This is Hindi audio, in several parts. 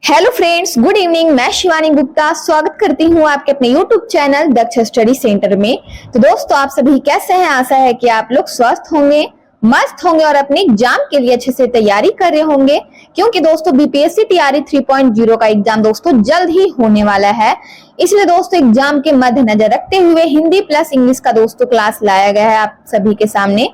Hello friends, good evening. मैं शिवानी गुप्ता स्वागत करती हूँ आपके अपने यूट्यूब चैनल दक्ष स्टडी सेंटर में। तो दोस्तों, आप सभी कैसे हैं? आशा है कि आप लोग स्वस्थ होंगे, मस्त होंगे और अपने एग्जाम के लिए अच्छे से तैयारी कर रहे होंगे, क्योंकि दोस्तों बीपीएससी टीआरई 3.0 का एग्जाम दोस्तों जल्द ही होने वाला है। इसलिए दोस्तों एग्जाम के मद्देनजर रखते हुए हिंदी प्लस इंग्लिश का दोस्तों क्लास लाया गया है आप सभी के सामने,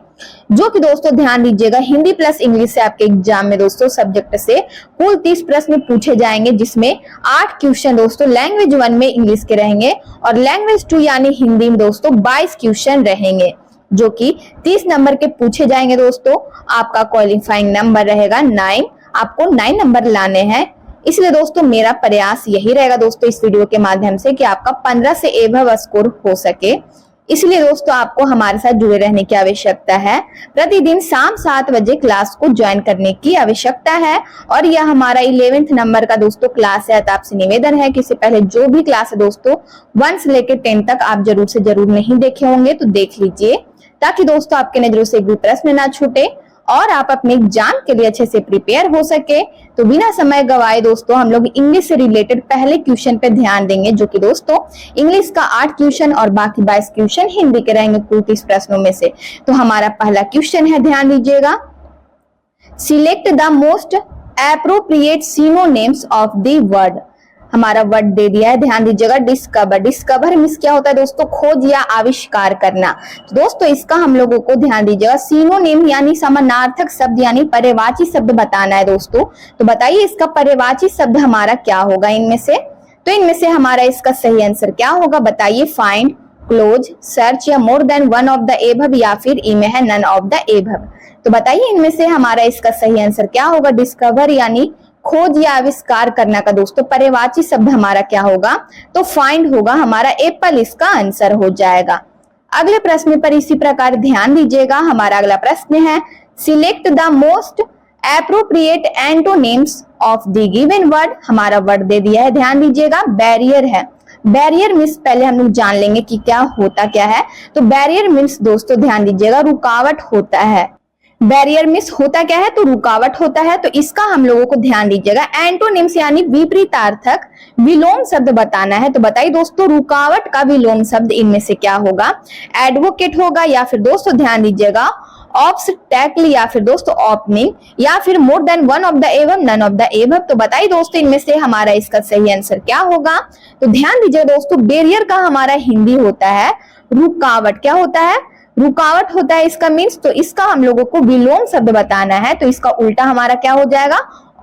जो कि दोस्तों ध्यान दीजिएगा हिंदी प्लस इंग्लिश से आपके एग्जाम में दोस्तों सब्जेक्ट से कुल 30 प्रश्न पूछे जाएंगे, जिसमें 8 क्वेश्चन दोस्तों लैंग्वेज 1 में इंग्लिश के रहेंगे और लैंग्वेज 2 यानी हिंदी में दोस्तों 22 क्वेश्चन रहेंगे, जो कि 30 नंबर के पूछे जाएंगे। दोस्तों आपका क्वालिफाइंग नंबर रहेगा 9, आपको 9 नंबर लाने हैं। इसलिए दोस्तों मेरा प्रयास यही रहेगा दोस्तों इस वीडियो के माध्यम से कि आपका 15 से एबव स्कोर हो सके। इसलिए दोस्तों आपको हमारे साथ जुड़े रहने की आवश्यकता है। प्रतिदिन शाम 7 बजे क्लास को ज्वाइन करने की आवश्यकता है और यह हमारा 11th नंबर का दोस्तों क्लास है। तो आपसे निवेदन है कि इससे पहले जो भी क्लास है दोस्तों 1 से लेकर 10 तक आप जरूर से जरूर नहीं देखे होंगे तो देख लीजिए, ताकि दोस्तों आपके नजरों से एक भी प्रश्न ना छूटे और आप अपने एग्जाम के लिए अच्छे से प्रिपेयर हो सके। तो बिना समय गवाए दोस्तों हम लोग इंग्लिश से रिलेटेड पहले क्वेश्चन पे ध्यान देंगे, जो कि दोस्तों इंग्लिश का 8 क्वेश्चन और बाकी 22 क्वेश्चन हिंदी के रहेंगे कुल 30 प्रश्नों में से। तो हमारा पहला क्वेश्चन है, ध्यान दीजिएगा, select the most appropriate synonyms of the word. हमारा वर्ड दे दिया है, ध्यान दीजिएगा, डिस्कवर। डिस्कवर मींस क्या होता है दोस्तों? खोज या आविष्कार करना। तो दोस्तों इसका हम लोगों को ध्यान दीजिएगा सिनोनिम यानी समानार्थक शब्द यानी पर्यायवाची शब्द बताना है दोस्तों। तो बताइए इसका पर्यायवाची शब्द हमारा क्या होगा इनमें से? तो इनमें से हमारा इसका सही आंसर क्या होगा? बताइए। फाइंड, क्लोज, सर्च या more than one of the above या फिर ई में है नन ऑफ द एबव। तो बताइए इनमें से हमारा इसका सही आंसर क्या होगा? डिस्कवर यानी खोज या आविष्कार करना का दोस्तों पर्यायवाची शब्द हमारा क्या होगा? तो फाइंड होगा हमारा। एप्पल इसका आंसर हो जाएगा। अगले प्रश्न पर इसी प्रकार ध्यान दीजिएगा। हमारा अगला प्रश्न है, select the most appropriate antonyms of the given word. हमारा वर्ड दे दिया है, ध्यान दीजिएगा, बैरियर है। बैरियर मीन्स पहले हम लोग जान लेंगे कि क्या होता क्या है। तो बैरियर मीन्स दोस्तों ध्यान दीजिएगा रुकावट होता है। बैरियर मीन्स होता क्या है? तो रुकावट होता है। तो इसका हम लोगों को ध्यान दीजिएगा एंटोनिम्स यानी विपरीतार्थक विलोम शब्द बताना है। तो बताइए दोस्तों रुकावट का विलोम शब्द इनमें से क्या होगा? एडवोकेट होगा या फिर दोस्तों ध्यान दीजिएगा ऑब्स्टैकल या फिर दोस्तों ओपनिंग या फिर more than one of the above none of the above. तो बताइए दोस्तों इनमें से हमारा इसका सही आंसर क्या होगा? तो ध्यान दीजिए दोस्तों बैरियर का हमारा हिंदी होता है रुकावट। क्या होता है? रुकावट होता है इसका मीन्स। तो इसका हम लोगों को विलोम शब्द बताना है। तो इसका उल्टा हमारा क्या हो जाएगा?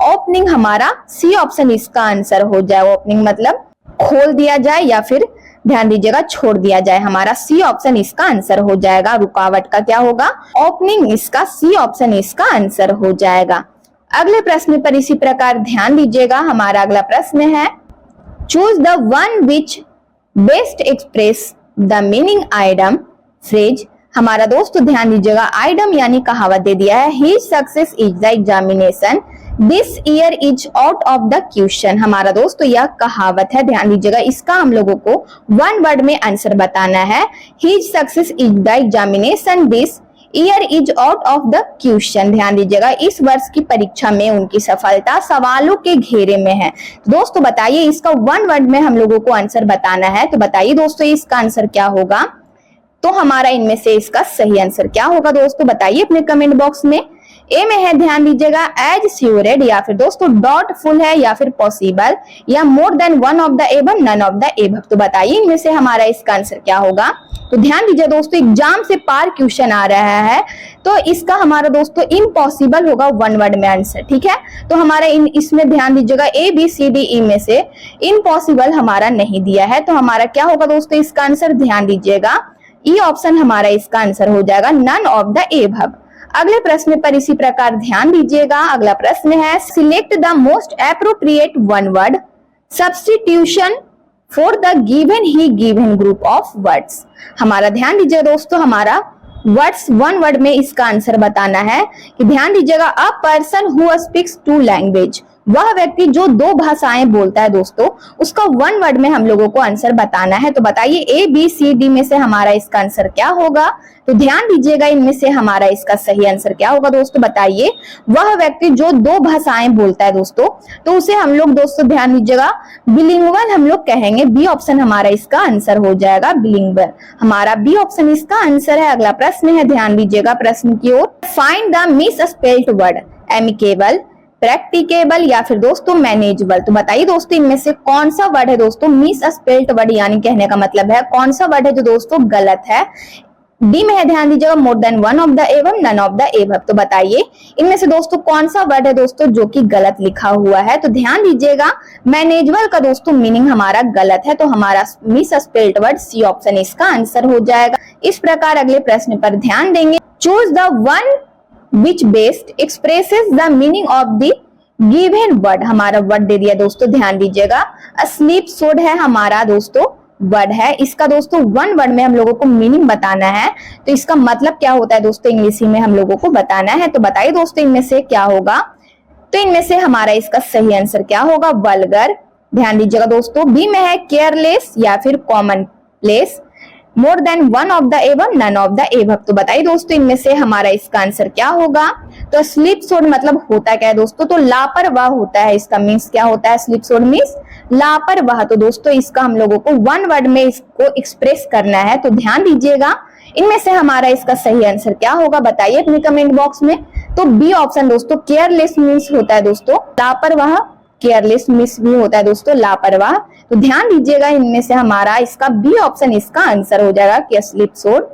ओपनिंग। हमारा सी ऑप्शन इसका आंसर हो जाएगा। ओपनिंग मतलब खोल दिया जाए या फिर ध्यान दीजिएगा छोड़ दिया जाए। हमारा सी ऑप्शन इसका आंसर हो जाएगा। रुकावट का क्या होगा? ओपनिंग। इसका सी ऑप्शन इसका आंसर हो जाएगा। अगले प्रश्न पर इसी प्रकार ध्यान दीजिएगा। हमारा अगला प्रश्न है, choose the one which best express the meaning item phrase. हमारा दोस्तों ध्यान दीजिएगा आइटम यानी कहावत दे दिया है, he success is the examination this year is out of the question. हमारा दोस्तों यह कहावत है, ध्यान दीजिएगा, इसका हम लोगों को वन वर्ड में आंसर बताना है। He success is the examination this year is out of the question. ध्यान दीजिएगा इस वर्ष की परीक्षा में उनकी सफलता सवालों के घेरे में है। दोस्तों बताइए इसका वन वर्ड में हम लोगों को आंसर बताना है। तो बताइए दोस्तों इसका आंसर क्या होगा? तो हमारा इनमें से इसका सही आंसर क्या होगा दोस्तों? बताइए अपने कमेंट बॉक्स में। ए में है, ध्यान दीजिएगा, एज स्योरेड या फिर दोस्तों डॉटफुल है या फिर पॉसिबल या more than one of the above none of the above. तो बताइए इनमें से हमारा इसका आंसर क्या होगा? तो ध्यान दीजिए दोस्तों एग्जाम से पार क्वेश्चन आ रहा है, तो इसका हमारा दोस्तों इम्पॉसिबल होगा वन वर्ड में आंसर। ठीक है, तो हमारा इसमें ध्यान दीजिएगा A B C D E में से इम्पॉसिबल हमारा नहीं दिया है। तो हमारा क्या होगा दोस्तों इसका आंसर? ध्यान दीजिएगा ई ऑप्शन हमारा इसका आंसर हो जाएगा, नन ऑफ द एबव। अगले प्रश्न पर इसी प्रकार ध्यान दीजिएगा। अगला प्रश्न है, select the most appropriate one word substitution for the given he given group of words. हमारा ध्यान दीजिए दोस्तों हमारा वर्ड्स वन वर्ड में इसका आंसर बताना है कि ध्यान दीजिएगा a person who speaks two language वह व्यक्ति जो दो भाषाएं बोलता है दोस्तों, उसका वन वर्ड में हम लोगों को आंसर बताना है। तो बताइए ABCD में से हमारा इसका आंसर क्या होगा? तो ध्यान दीजिएगा, इनमें से हमारा इसका सही आंसर क्या होगा दोस्तों? बताइए। वह व्यक्ति जो दो भाषाएं बोलता है दोस्तों, तो उसे हम लोग दोस्तों ध्यान दीजिएगा बिलिंगुअल हम लोग कहेंगे। बी ऑप्शन हमारा इसका आंसर हो जाएगा, बिलिंगुअल। हमारा बी ऑप्शन इसका आंसर है। अगला प्रश्न है, ध्यान दीजिएगा प्रश्न की ओर। Find the misspelled word, amicable, practicable या फिर दोस्तों मैनेजेबल। तो बताइए दोस्तों इनमें से कौन सा वर्ड है दोस्तों मिस स्पेल्ड वर्ड, यानी कहने का मतलब है कौन सा वर्ड है जो दोस्तों गलत है? डी में है, ध्यान दीजिएगा, मोर देन वन ऑफ द एवं नन ऑफ द एवं। तो बताइए इनमें से दोस्तों कौन सा वर्ड है दोस्तों जो कि गलत लिखा हुआ है? तो ध्यान दीजिएगा मैनेजेबल का दोस्तों मीनिंग हमारा गलत है, तो हमारा misspelled word C option इसका आंसर हो जाएगा। इस प्रकार अगले प्रश्न पर ध्यान देंगे। Choose the one which best expresses the meaning of the given word। हमारा वर्ड दे दिया दोस्तों, ध्यान दीजिएगा asleep सोड है हमारा दोस्तों वर्ड है। इसका दोस्तों वन वर्ड में हम लोगों को मीनिंग बताना है, तो इसका मतलब क्या होता है दोस्तों इंग्लिश में हम लोगों को बताना है। तो बताइए दोस्तों इनमें से क्या होगा? तो इनमें से हमारा इसका सही आंसर क्या होगा? वल्गर। ध्यान दीजिएगा दोस्तों, बी में है केयरलेस या फिर common place, more than one of the एवं नन ऑफ द एवं। तो बताइए दोस्तों इनमें से हमारा इसका आंसर क्या होगा? तो स्लीप सोड मतलब होता क्या है दोस्तों? तो लापरवाह होता है। इसका मीन्स क्या होता है? स्लीप सोड मीन्स लापरवाह। तो दोस्तों इसका हम लोगों को वन वर्ड में इसको एक्सप्रेस करना है। तो ध्यान दीजिएगा इनमें से हमारा इसका सही आंसर क्या होगा? बताइए अपने कमेंट बॉक्स में। तो बी ऑप्शन दोस्तों केयरलेस मीन्स होता है दोस्तों लापरवाह, केयरलेस मिस भी होता है दोस्तों लापरवाह। तो ध्यान दीजिएगा इनमें से हमारा इसका बी ऑप्शन इसका आंसर हो जाएगा कि स्लीप सोड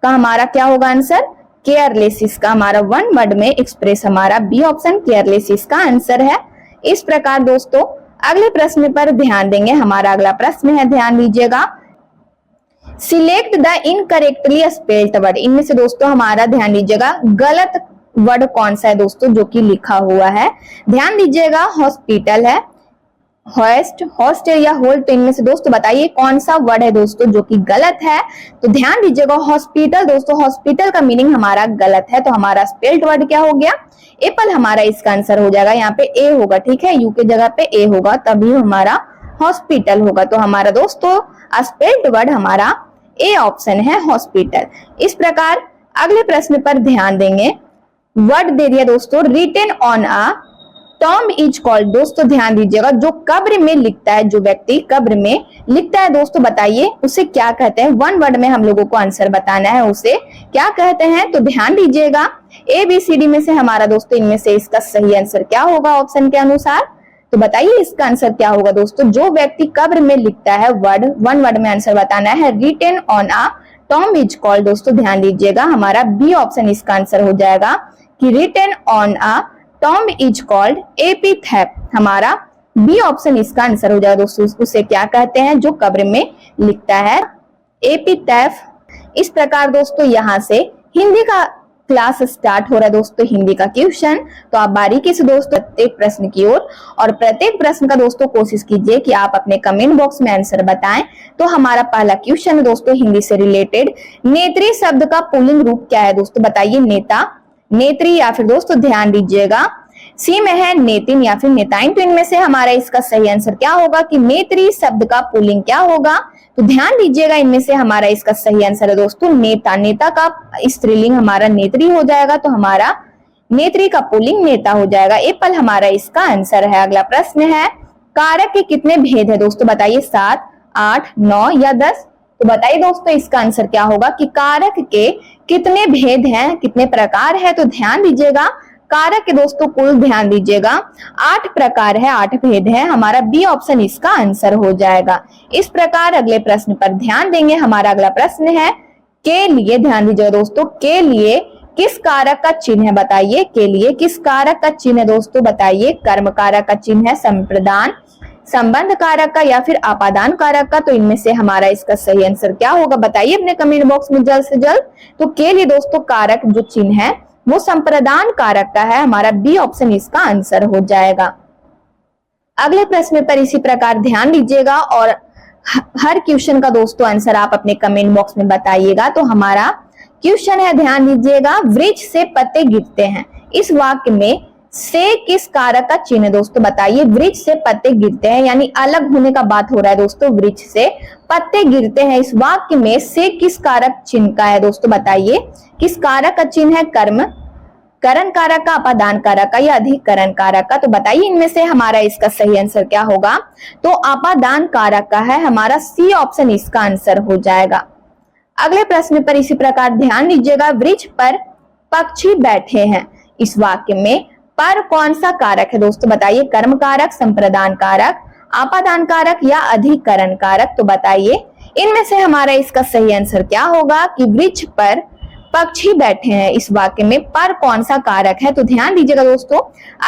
का हमारा क्या होगा आंसर? केयरलेस। इसका हमारा वन वर्ड में एक्सप्रेस हमारा बी ऑप्शन केयरलेस इसका आंसर है। इस प्रकार दोस्तों अगले प्रश्न पर ध्यान देंगे। हमारा अगला प्रश्न है, ध्यान दीजिएगा, select the incorrectly spelled word. इनमें से दोस्तों हमारा ध्यान दीजिएगा गलत वर्ड कौन सा है दोस्तों जो कि लिखा हुआ है? ध्यान दीजिएगा हॉस्पिटल है, होस्ट, हॉस्टल या होल्ड। तो इनमें से दोस्तों बताइए कौन सा वर्ड है दोस्तों जो कि गलत है? तो ध्यान दीजिएगा हॉस्पिटल। दोस्तों हॉस्पिटल का मीनिंग हमारा गलत है, तो हमारा स्पेल्ड वर्ड क्या हो गया? एप्पल हमारा इसका आंसर हो जाएगा। यहाँ पे ए होगा, ठीक है, यू के जगह पे ए होगा, तभी हमारा हॉस्पिटल होगा। तो हमारा दोस्तों स्पेल्ड वर्ड हमारा ए ऑप्शन है, हॉस्पिटल। इस प्रकार अगले प्रश्न पर ध्यान देंगे। वर्ड दे दिया दोस्तों written on a tomb is called. दोस्तों ध्यान दीजिएगा जो कब्र में लिखता है, जो व्यक्ति कब्र में लिखता है दोस्तों बताइए उसे क्या कहते हैं? वन वर्ड में हम लोगों को आंसर बताना है, उसे क्या कहते हैं? तो ध्यान दीजिएगा ABCD में से हमारा दोस्तों इनमें से इसका सही आंसर क्या होगा ऑप्शन के अनुसार? तो बताइए इसका आंसर क्या होगा दोस्तों? जो व्यक्ति कब्र में लिखता है वर्ड, वन वर्ड में आंसर बताना है, written on a tomb is called. दोस्तों ध्यान दीजिएगा हमारा बी ऑप्शन इसका आंसर हो जाएगा कि written on a tomb is called epitaph. हमारा बी ऑप्शन इसका आंसर हो जाएगा दोस्तों। उसे क्या कहते हैं जो कब्र में लिखता है? एपिथेप। इस प्रकार दोस्तों यहाँ से हिंदी का क्लास स्टार्ट हो रहा है दोस्तों, हिंदी का क्वेश्चन। तो आप बारीकी से दोस्तों प्रत्येक प्रश्न की ओर और प्रत्येक प्रश्न का दोस्तों कोशिश कीजिए कि आप अपने कमेंट बॉक्स में आंसर बताएं। तो हमारा पहला क्वेश्चन है दोस्तों हिंदी से रिलेटेड, नेत्री शब्द का पुल्लिंग रूप क्या है दोस्तों? बताइए नेता, नेत्री या फिर दोस्तों ध्यान दीजिएगा सी में है नेतिन या फिर नेताइन। तो इनमें से हमारा इसका सही आंसर क्या होगा कि नेत्री शब्द का पुल्लिंग क्या होगा? तो ध्यान दीजिएगा इनमें से हमारा इसका सही आंसर है दोस्तों नेता। नेता का स्त्रीलिंग हमारा नेत्री हो जाएगा, तो हमारा नेत्री का पुल्लिंग नेता हो जाएगा। एप्पल हमारा इसका आंसर है। अगला प्रश्न है कारक के कितने भेद है दोस्तों? बताइए 7, 8, 9 या 10। तो बताइए दोस्तों इसका आंसर क्या होगा कि कारक के कितने भेद हैं, कितने प्रकार है? तो ध्यान दीजिएगा कारक के दोस्तों कुल ध्यान दीजिएगा 8 प्रकार है, 8 भेद है। हमारा बी ऑप्शन इसका आंसर हो जाएगा। इस प्रकार अगले प्रश्न पर ध्यान देंगे। हमारा अगला प्रश्न है के लिए, ध्यान दीजिएगा दोस्तों, के लिए किस कारक का चिन्ह है? बताइए के लिए किस कारक का चिन्ह है दोस्तों? बताइए कर्म कारक का चिन्ह है, संप्रदान, संबंध कारक का या फिर आपादान कारक का। तो इनमें से हमारा इसका सही आंसर क्या होगा? बताइए अपने कमेंट बॉक्स में जल्द से जल्द। तो के लिए दोस्तों कारक जो चिन्ह है वो संप्रदान कारक का है। हमारा बी ऑप्शन इसका आंसर हो जाएगा। अगले प्रश्न पर इसी प्रकार ध्यान दीजिएगा और हर क्वेश्चन का दोस्तों आंसर आप अपने कमेंट बॉक्स में बताइएगा। तो हमारा क्वेश्चन है, ध्यान दीजिएगा, वृक्ष से पत्ते गिरते हैं, इस वाक्य में से किस कारक का चिन्ह है दोस्तों बताइए। वृक्ष से पत्ते गिरते हैं, यानी अलग होने का बात हो रहा है दोस्तों। वृक्ष से पत्ते गिरते हैं, इस वाक्य में से किस कारक चिन्ह का है दोस्तों बताइए। किस कारक का चिन्ह है? कर्म, करण कारक का, अपादान कारक का या अधिकरण कारक का। तो बताइए इनमें से हमारा इसका सही आंसर क्या होगा। तो अपादान कारक का है हमारा सी ऑप्शन इसका आंसर हो जाएगा। अगले प्रश्न पर इसी प्रकार ध्यान दीजिएगा। वृक्ष पर पक्षी बैठे हैं, इस वाक्य में पर कौन सा कारक है दोस्तों बताइए। कर्म कारक, संप्रदान कारक, आपादान कारक या अधिकरण कारक। तो बताइए इनमें से हमारा इसका सही आंसर क्या होगा कि वृक्ष पर पक्षी बैठे हैं, इस वाक्य में पर कौन सा कारक है। तो ध्यान दीजिएगा दोस्तों,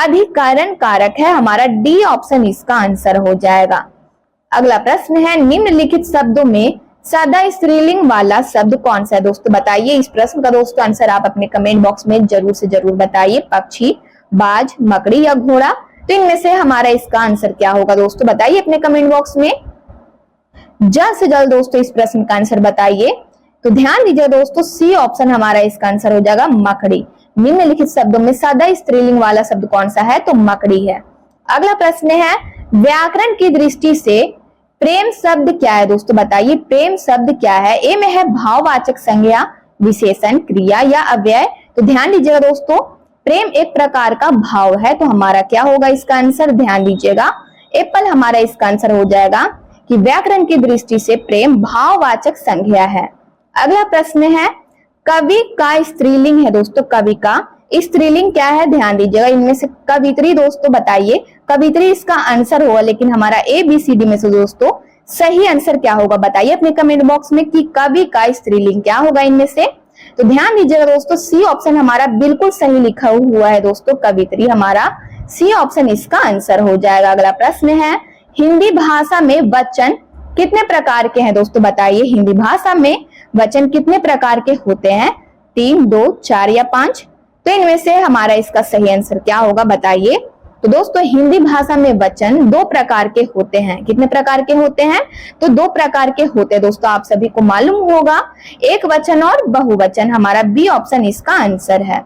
अधिकरण कारक है हमारा, डी ऑप्शन इसका आंसर हो जाएगा। अगला प्रश्न है निम्नलिखित शब्दों में सदा स्त्रीलिंग वाला शब्द कौन सा है दोस्तों बताइए। इस प्रश्न का दोस्तों आंसर आप अपने कमेंट बॉक्स में जरूर से जरूर बताइए। पक्षी, बाज, मकड़ी या घोड़ा। तो इनमें से हमारा इसका आंसर क्या होगा दोस्तों बताइए अपने कमेंट बॉक्स में। जल्द से जल्द दोस्तों इस प्रश्न का आंसर बताइए। तो ध्यान दीजिए दोस्तों, सी ऑप्शन हमारा इसका आंसर हो जाएगा मकड़ी। निम्नलिखित शब्दों में सदा स्त्रीलिंग वाला शब्द कौन सा है? तो मकड़ी है। अगला प्रश्न है व्याकरण की दृष्टि से प्रेम शब्द क्या है दोस्तों बताइए। प्रेम शब्द क्या है? ए में है भाववाचक संज्ञा, विशेषण, क्रिया या अव्यय। तो ध्यान दीजिएगा दोस्तों, प्रेम एक प्रकार का भाव है, तो हमारा क्या होगा इसका आंसर। ध्यान दीजिएगा, एप्पल हमारा इसका आंसर हो जाएगा कि व्याकरण की दृष्टि से प्रेम भाववाचक संज्ञा है। अगला प्रश्न है कवि का स्त्रीलिंग है दोस्तों। कवि का स्त्रीलिंग क्या है? ध्यान दीजिएगा, इनमें से कवित्री दोस्तों बताइए। कवित्री इसका आंसर होगा, लेकिन हमारा ABCD में से दोस्तों सही आंसर क्या होगा बताइए अपने कमेंट बॉक्स में कि कवि का स्त्रीलिंग क्या होगा इनमें से। तो ध्यान दीजिएगा दोस्तों, सी ऑप्शन हमारा बिल्कुल सही लिखा हुआ है दोस्तों, कवित्री हमारा सी ऑप्शन इसका आंसर हो जाएगा। अगला प्रश्न है हिंदी भाषा में वचन कितने प्रकार के हैं दोस्तों बताइए। हिंदी भाषा में वचन कितने प्रकार के होते हैं? 3, 2, 4 या 5। तो इनमें से हमारा इसका सही आंसर क्या होगा बताइए। तो दोस्तों हिंदी भाषा में वचन 2 प्रकार के होते हैं। कितने प्रकार के होते हैं? तो 2 प्रकार के होते हैं दोस्तों, आप सभी को मालूम होगा, एक वचन और बहुवचन। हमारा बी ऑप्शन इसका आंसर है।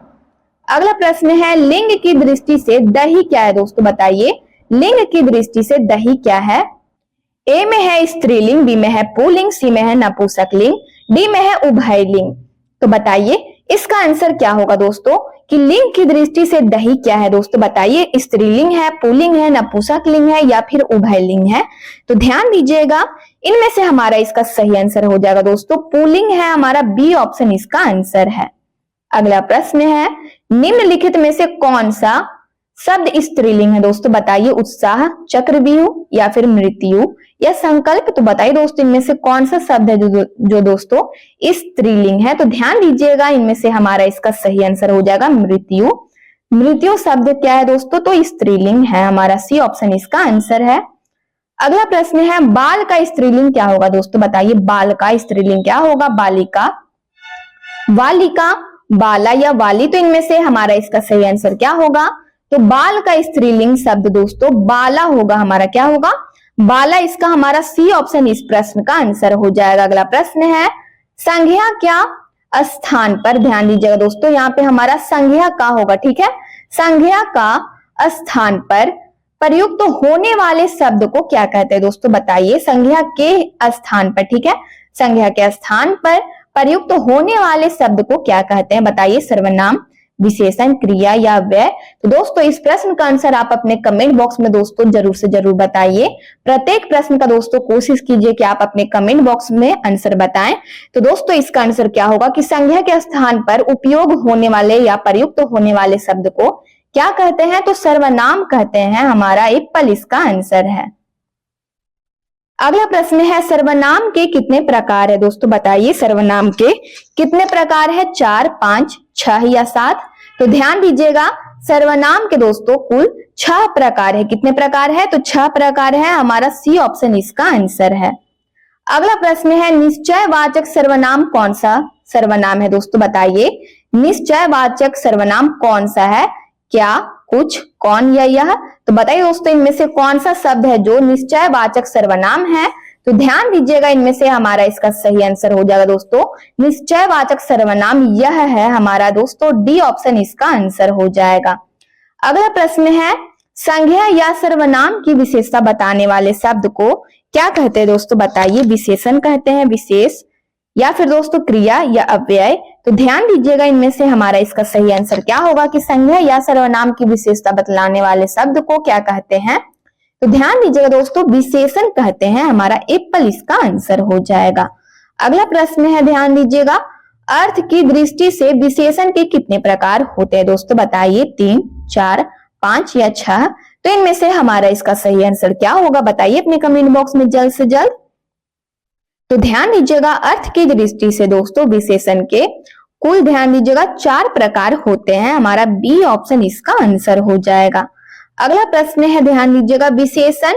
अगला प्रश्न है लिंग की दृष्टि से दही क्या है दोस्तों बताइए। लिंग की दृष्टि से दही क्या है? ए में है स्त्रीलिंग, बी में है पुल्लिंग, सी में है नपुंसकलिंग, डी में है उभयलिंग। तो बताइए इसका आंसर क्या होगा दोस्तों कि लिंग की दृष्टि से दही क्या है दोस्तों बताइए। स्त्रीलिंग है, पुल्लिंग है, नपुंसकलिंग है या फिर उभयलिंग है। तो ध्यान दीजिएगा, इनमें से हमारा इसका सही आंसर हो जाएगा दोस्तों पुल्लिंग है, हमारा बी ऑप्शन इसका आंसर है। अगला प्रश्न है निम्नलिखित में से कौन सा शब्द स्त्रीलिंग है दोस्तों बताइए। उत्साह, चक्रव्यूह या फिर मृत्यु या संकल्प। तो बताइए दोस्तों इनमें से कौन सा शब्द है जो दोस्तों स्त्रीलिंग है। तो ध्यान दीजिएगा, इनमें से हमारा इसका सही आंसर हो जाएगा मृत्यु। मृत्यु शब्द क्या है दोस्तों? तो स्त्रीलिंग है, हमारा सी ऑप्शन इसका आंसर है। अगला प्रश्न है बाल का स्त्रीलिंग क्या होगा दोस्तों बताइए। बाल का स्त्रीलिंग क्या होगा? बालिका, वालिका, बाला या वाली। तो इनमें से हमारा इसका सही आंसर क्या होगा? तो बाल का स्त्रीलिंग शब्द दोस्तों बाला होगा, हमारा क्या होगा? बाला। इसका हमारा सी ऑप्शन इस प्रश्न का आंसर हो जाएगा। अगला प्रश्न है संज्ञा क्या स्थान पर। ध्यान दीजिएगा दोस्तों, यहाँ पे हमारा संज्ञा का होगा, ठीक है। संज्ञा का स्थान पर प्रयुक्त होने वाले शब्द को क्या कहते हैं दोस्तों बताइए। संज्ञा के स्थान पर, ठीक है, संज्ञा के स्थान पर प्रयुक्त होने वाले शब्द को क्या कहते हैं बताइए। सर्वनाम, विशेषण, क्रिया या अव्यय। तो दोस्तों इस प्रश्न का आंसर आप अपने कमेंट बॉक्स में दोस्तों जरूर से जरूर बताइए। प्रत्येक प्रश्न का दोस्तों कोशिश कीजिए कि आप अपने कमेंट बॉक्स में आंसर बताएं। तो दोस्तों इसका आंसर क्या होगा कि संज्ञा के स्थान पर उपयोग होने वाले या प्रयुक्त होने वाले शब्द को क्या कहते हैं? तो सर्वनाम कहते हैं, हमारा एप्पल इसका आंसर है। अगला प्रश्न है सर्वनाम के कितने प्रकार है दोस्तों बताइए। सर्वनाम के कितने प्रकार है? 4, 5, 6 या 7। तो ध्यान दीजिएगा, सर्वनाम के दोस्तों कुल 6 प्रकार है। कितने प्रकार है? तो 6 प्रकार है, हमारा सी ऑप्शन इसका आंसर है। अगला प्रश्न है निश्चयवाचक सर्वनाम कौन सा सर्वनाम है दोस्तों बताइए। निश्चयवाचक सर्वनाम कौन सा है? क्या, कुछ, कौन या यह। तो बताइए दोस्तों इनमें से कौन सा शब्द है जो निश्चयवाचक सर्वनाम है। तो ध्यान दीजिएगा, इनमें से हमारा इसका सही आंसर हो जाएगा दोस्तों निश्चयवाचक सर्वनाम यह है, हमारा दोस्तों डी ऑप्शन इसका आंसर हो जाएगा। अगला प्रश्न है संज्ञा या सर्वनाम की विशेषता बताने वाले शब्द को क्या कहते हैं दोस्तों, बताइए। विशेषण कहते हैं, विशेष, या फिर दोस्तों क्रिया या अव्यय। तो ध्यान दीजिएगा इनमें से हमारा इसका सही आंसर क्या होगा कि संज्ञा या सर्वनाम की विशेषता बतलाने वाले शब्द को क्या कहते हैं। तो ध्यान दीजिएगा दोस्तों विशेषण कहते हैं, हमारा एप्पल इसका आंसर हो जाएगा। अगला प्रश्न है, ध्यान दीजिएगा, अर्थ की दृष्टि से विशेषण के कितने प्रकार होते हैं दोस्तों, बताइए। 3, 4, 5 या 6। तो इनमें से हमारा इसका सही आंसर क्या होगा, बताइए अपने कमेंट बॉक्स में जल्द से जल्द। तो ध्यान दीजिएगा अर्थ की दृष्टि से दोस्तों विशेषण के कुल ध्यान दीजिएगा 4 प्रकार होते हैं, हमारा बी ऑप्शन इसका आंसर हो जाएगा। अगला प्रश्न है, ध्यान दीजिएगा, विशेषण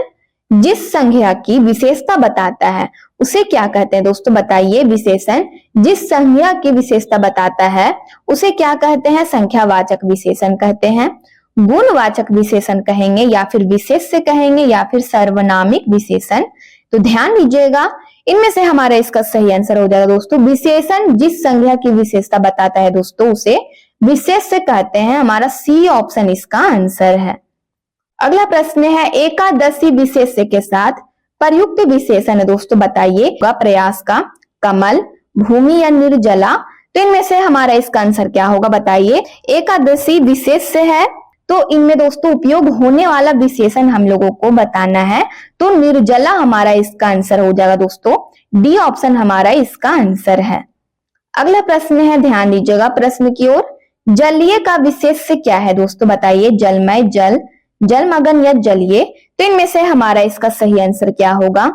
जिस संज्ञा की विशेषता बताता है उसे क्या कहते हैं दोस्तों, बताइए। विशेषण जिस संज्ञा की विशेषता बताता है उसे क्या कहते हैं, संख्यावाचक विशेषण कहते हैं, गुणवाचक विशेषण कहेंगे, या फिर विशेष्य कहेंगे, या फिर सर्वनामिक विशेषण। तो ध्यान दीजिएगा इनमें से हमारा इसका सही आंसर हो जाएगा दोस्तों विशेषण जिस संज्ञा की विशेषता बताता है दोस्तों उसे विशेष्य कहते हैं, हमारा सी ऑप्शन इसका आंसर है। अगला प्रश्न है, एकादशी विशेष्य के साथ प्रयुक्त विशेषण है दोस्तों, बताइए। प्रयास का, कमल, भूमि या निर्जला। तो इनमें से हमारा इसका आंसर क्या होगा, बताइए। एकादशी विशेष्य है तो इनमें दोस्तों उपयोग होने वाला विशेषण हम लोगों को बताना है, तो निर्जला हमारा इसका आंसर हो जाएगा दोस्तों, डी ऑप्शन हमारा इसका आंसर है। अगला प्रश्न है, ध्यान दीजिएगा प्रश्न की ओर, जलीय का विशेष्य क्या है दोस्तों, बताइए। जलमय, जल, जलमग्न या जलीय। तो इनमें से हमारा इसका सही आंसर क्या होगा।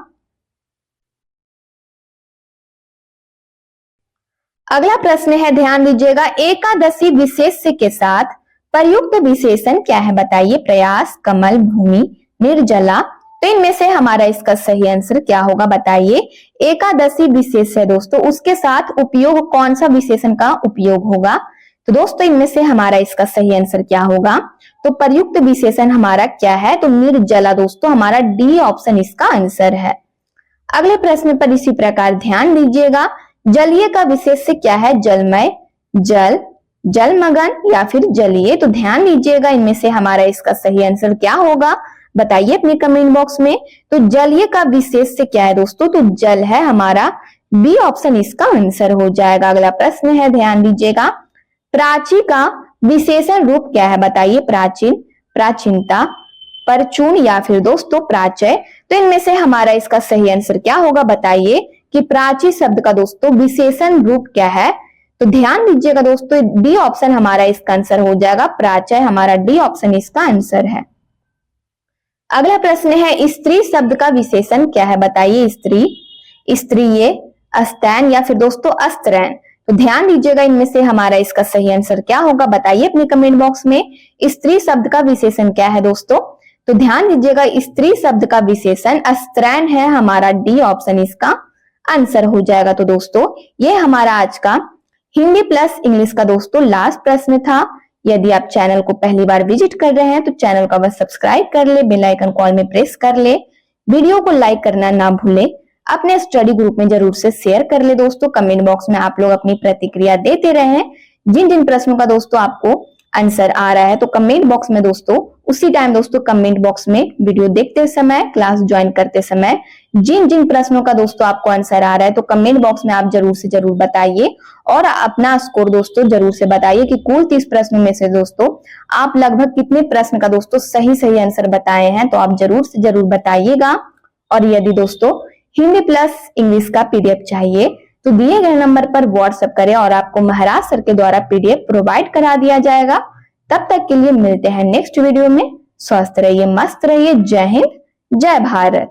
अगला प्रश्न है, ध्यान दीजिएगा, एकादशी विशेष्य के साथ प्रयुक्त विशेषण क्या है, बताइए। प्रयास, कमल, भूमि, निर्जला। तो इनमें से हमारा इसका सही आंसर क्या होगा, बताइए। एकादशी विशेष्य है दोस्तों, उसके साथ उपयोग कौन सा विशेषण का उपयोग होगा। तो दोस्तों इनमें से हमारा इसका सही आंसर क्या होगा, तो प्रयुक्त विशेषण हमारा क्या है, तो निर्जला दोस्तों, हमारा डी ऑप्शन इसका आंसर है। अगले प्रश्न पर इसी प्रकार ध्यान दीजिएगा, जलीय का विशेष्य क्या है, जलमय, जल, जलमग्न या फिर जलीय। तो ध्यान दीजिएगा इनमें से हमारा इसका सही आंसर क्या होगा, बताइए अपने कमेंट बॉक्स में। तो जलीय का विशेष्य क्या है दोस्तों, तो जल है, हमारा बी ऑप्शन इसका आंसर हो जाएगा। अगला प्रश्न है, ध्यान दीजिएगा, प्राची का विशेषण रूप क्या है, बताइए। प्राचीन, प्राचीनता, परचून या फिर दोस्तों प्राचय। तो इनमें से हमारा इसका सही आंसर क्या होगा, बताइए कि प्राची शब्द का दोस्तों विशेषण रूप क्या है। तो ध्यान दीजिएगा दोस्तों डी ऑप्शन हमारा इसका आंसर हो जाएगा, प्राचय, हमारा डी ऑप्शन इसका आंसर है। अगला प्रश्न है, स्त्री शब्द का विशेषण क्या है, बताइए। स्त्री, स्त्रीय, अस्तैन या फिर दोस्तों अस्त्रैन। तो ध्यान दीजिएगा इनमें से हमारा इसका सही आंसर क्या होगा, बताइए अपने कमेंट बॉक्स में। स्त्री शब्द का विशेषण क्या है दोस्तों, तो ध्यान दीजिएगा स्त्री शब्द का विशेषण अस्त्रैन है, हमारा डी ऑप्शन इसका आंसर हो जाएगा। तो दोस्तों ये हमारा आज का हिंदी प्लस इंग्लिश का दोस्तों लास्ट प्रश्न था। यदि आप चैनल को पहली बार विजिट कर रहे हैं तो चैनल को बस सब्सक्राइब कर ले, बेल आइकन कॉल में प्रेस कर ले, वीडियो को लाइक करना ना भूले, अपने स्टडी ग्रुप में जरूर से शेयर कर ले दोस्तों। कमेंट बॉक्स में आप लोग अपनी प्रतिक्रिया देते रहे, जिन जिन प्रश्नों का दोस्तों आपको आंसर आ रहा है तो कमेंट बॉक्स में दोस्तों उसी टाइम दोस्तों कमेंट बॉक्स में वीडियो देखते समय, क्लास ज्वाइन करते समय जिन जिन प्रश्नों का दोस्तों आपको आंसर आ रहा है तो कमेंट बॉक्स में आप जरूर से जरूर बताइए और अपना स्कोर दोस्तों जरूर से बताइए कि कुल 30 प्रश्नों में से दोस्तों आप लगभग कितने प्रश्न का दोस्तों सही आंसर बताए हैं, तो आप जरूर से जरूर बताइएगा। और यदि दोस्तों हिंदी प्लस इंग्लिश का पीडीएफ चाहिए तो दिए गए नंबर पर व्हाट्सएप करें और आपको महाराज सर के द्वारा पीडीएफ प्रोवाइड करा दिया जाएगा। तब तक के लिए मिलते हैं नेक्स्ट वीडियो में। स्वस्थ रहिए, मस्त रहिए। जय हिंद, जय भारत।